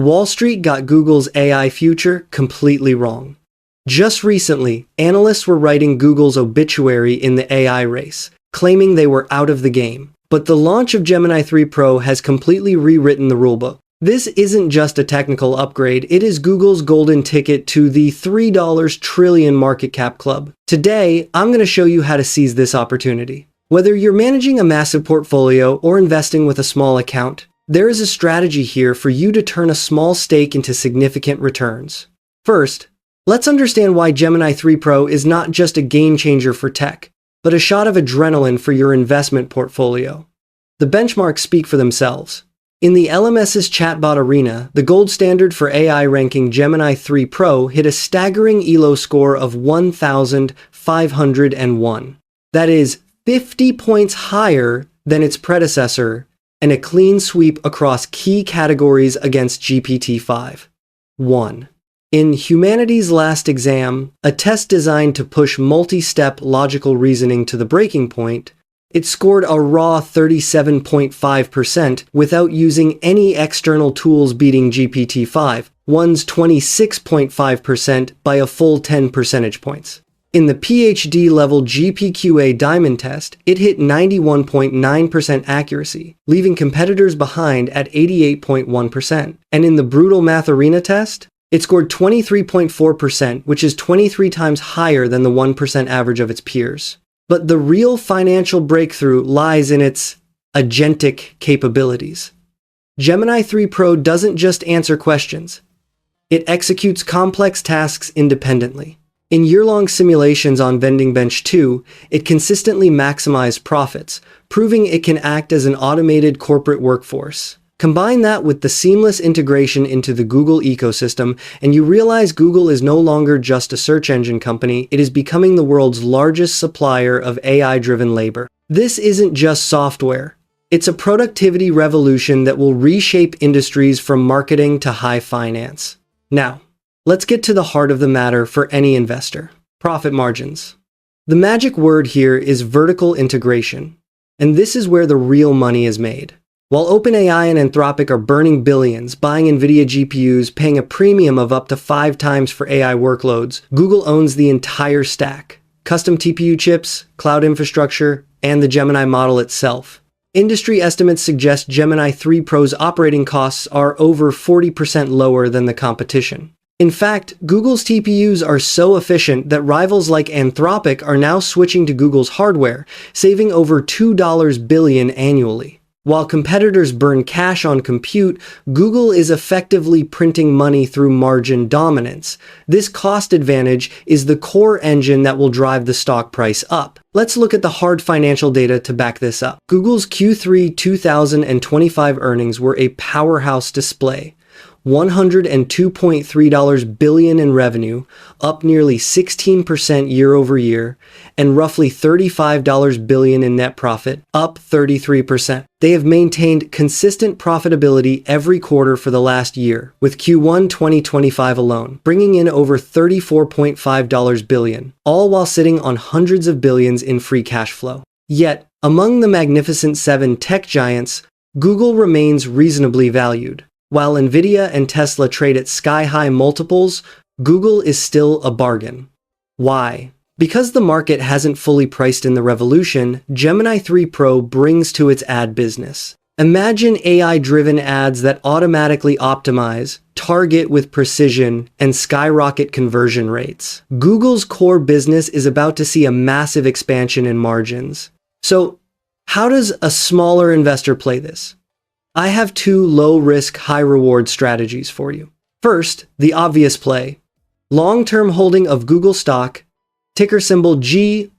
Wall Street got Google's AI future completely wrong. Just recently, analysts were writing Google's obituary in the AI race, claiming they were out of the game. But the launch of Gemini 3 Pro has completely rewritten the rulebook. This isn't just a technical upgrade, it is Google's golden ticket to the $3 trillion market cap club. Today, I'm going to show you how to seize this opportunity. Whether you're managing a massive portfolio or investing with a small account, there is a strategy here for you to turn a small stake into significant returns. First, let's understand why Gemini 3 Pro is not just a game changer for tech, but a shot of adrenaline for your investment portfolio. The benchmarks speak for themselves. In the LMS's chatbot arena, the gold standard for AI ranking Gemini 3 Pro hit a staggering ELO score of 1,501. That is 50 points higher than its predecessor, and a clean sweep across key categories against GPT-5. 1. In Humanity's Last Exam, a test designed to push multi-step logical reasoning to the breaking point, it scored a raw 37.5% without using any external tools, beating GPT-5, one's 26.5% by a full 10 percentage points. In the PhD-level GPQA Diamond test, it hit 91.9% accuracy, leaving competitors behind at 88.1%. And in the Brutal Math Arena test, it scored 23.4%, which is 23 times higher than the 1% average of its peers. But the real financial breakthrough lies in its agentic capabilities. Gemini 3 Pro doesn't just answer questions. It executes complex tasks independently. In year-long simulations on Vending Bench 2, it consistently maximized profits, proving it can act as an automated corporate workforce. Combine that with the seamless integration into the Google ecosystem, and you realize Google is no longer just a search engine company, it is becoming the world's largest supplier of AI-driven labor. This isn't just software. It's a productivity revolution that will reshape industries from marketing to high finance. Now, let's get to the heart of the matter for any investor: profit margins. The magic word here is vertical integration, and this is where the real money is made. While OpenAI and Anthropic are burning billions, buying NVIDIA GPUs, paying a premium of up to 5 times for AI workloads, Google owns the entire stack: custom TPU chips, cloud infrastructure, and the Gemini model itself. Industry estimates suggest Gemini 3 Pro's operating costs are over 40% lower than the competition. In fact, Google's TPUs are so efficient that rivals like Anthropic are now switching to Google's hardware, saving over $2 billion annually. While competitors burn cash on compute, Google is effectively printing money through margin dominance. This cost advantage is the core engine that will drive the stock price up. Let's look at the hard financial data to back this up. Google's Q3 2025 earnings were a powerhouse display. $102.3 billion in revenue, up nearly 16% year over year, and roughly $35 billion in net profit, up 33%. They have maintained consistent profitability every quarter for the last year, with Q1 2025 alone bringing in over $34.5 billion, all while sitting on hundreds of billions in free cash flow. Yet, among the Magnificent Seven tech giants, Google remains reasonably valued. While NVIDIA and Tesla trade at sky-high multiples, Google is still a bargain. Why? Because the market hasn't fully priced in the revolution Gemini 3 Pro brings to its ad business. Imagine AI-driven ads that automatically optimize, target with precision, and skyrocket conversion rates. Google's core business is about to see a massive expansion in margins. So, how does a smaller investor play this? I have 2 low-risk, high-reward strategies for you. First, the obvious play: long-term holding of Google stock, ticker symbol GOOG.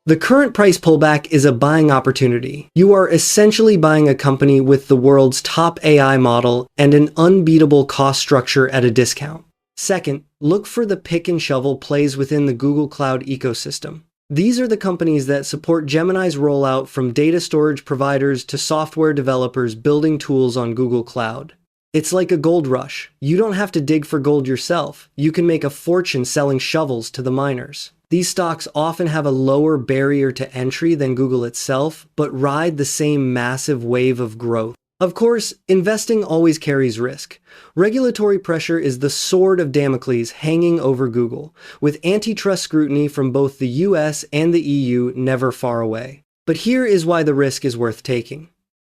The current price pullback is a buying opportunity. You are essentially buying a company with the world's top AI model and an unbeatable cost structure at a discount. Second, look for the pick-and-shovel plays within the Google Cloud ecosystem. These are the companies that support Gemini's rollout, from data storage providers to software developers building tools on Google Cloud. It's like a gold rush. You don't have to dig for gold yourself. You can make a fortune selling shovels to the miners. These stocks often have a lower barrier to entry than Google itself, but ride the same massive wave of growth. Of course, investing always carries risk. Regulatory pressure is the sword of Damocles hanging over Google, with antitrust scrutiny from both the US and the EU never far away. But here is why the risk is worth taking.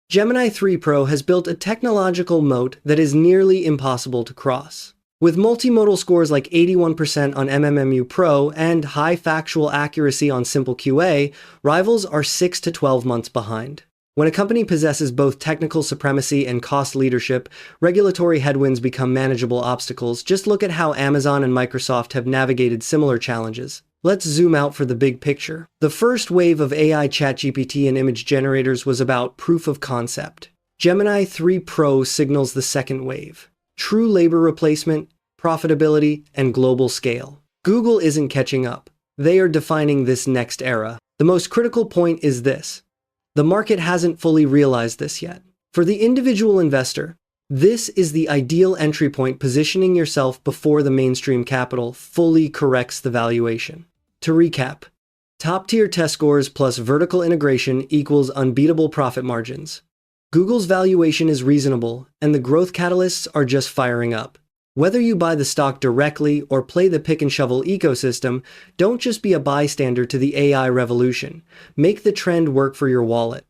Gemini 3 Pro has built a technological moat that is nearly impossible to cross. With multimodal scores like 81% on MMMU Pro and high factual accuracy on Simple QA, rivals are 6 to 12 months behind. When a company possesses both technical supremacy and cost leadership, regulatory headwinds become manageable obstacles. Just look at how Amazon and Microsoft have navigated similar challenges. Let's zoom out for the big picture. The first wave of AI ChatGPT and image generators was about proof of concept. Gemini 3 Pro signals the second wave. True labor replacement, profitability, and global scale. Google isn't catching up. They are defining this next era. The most critical point is this. The market hasn't fully realized this yet. For the individual investor, this is the ideal entry point, positioning yourself before the mainstream capital fully corrects the valuation. To recap, top-tier test scores plus vertical integration equals unbeatable profit margins. Google's valuation is reasonable, and the growth catalysts are just firing up. Whether you buy the stock directly or play the pick-and-shovel ecosystem, don't just be a bystander to the AI revolution. Make the trend work for your wallet.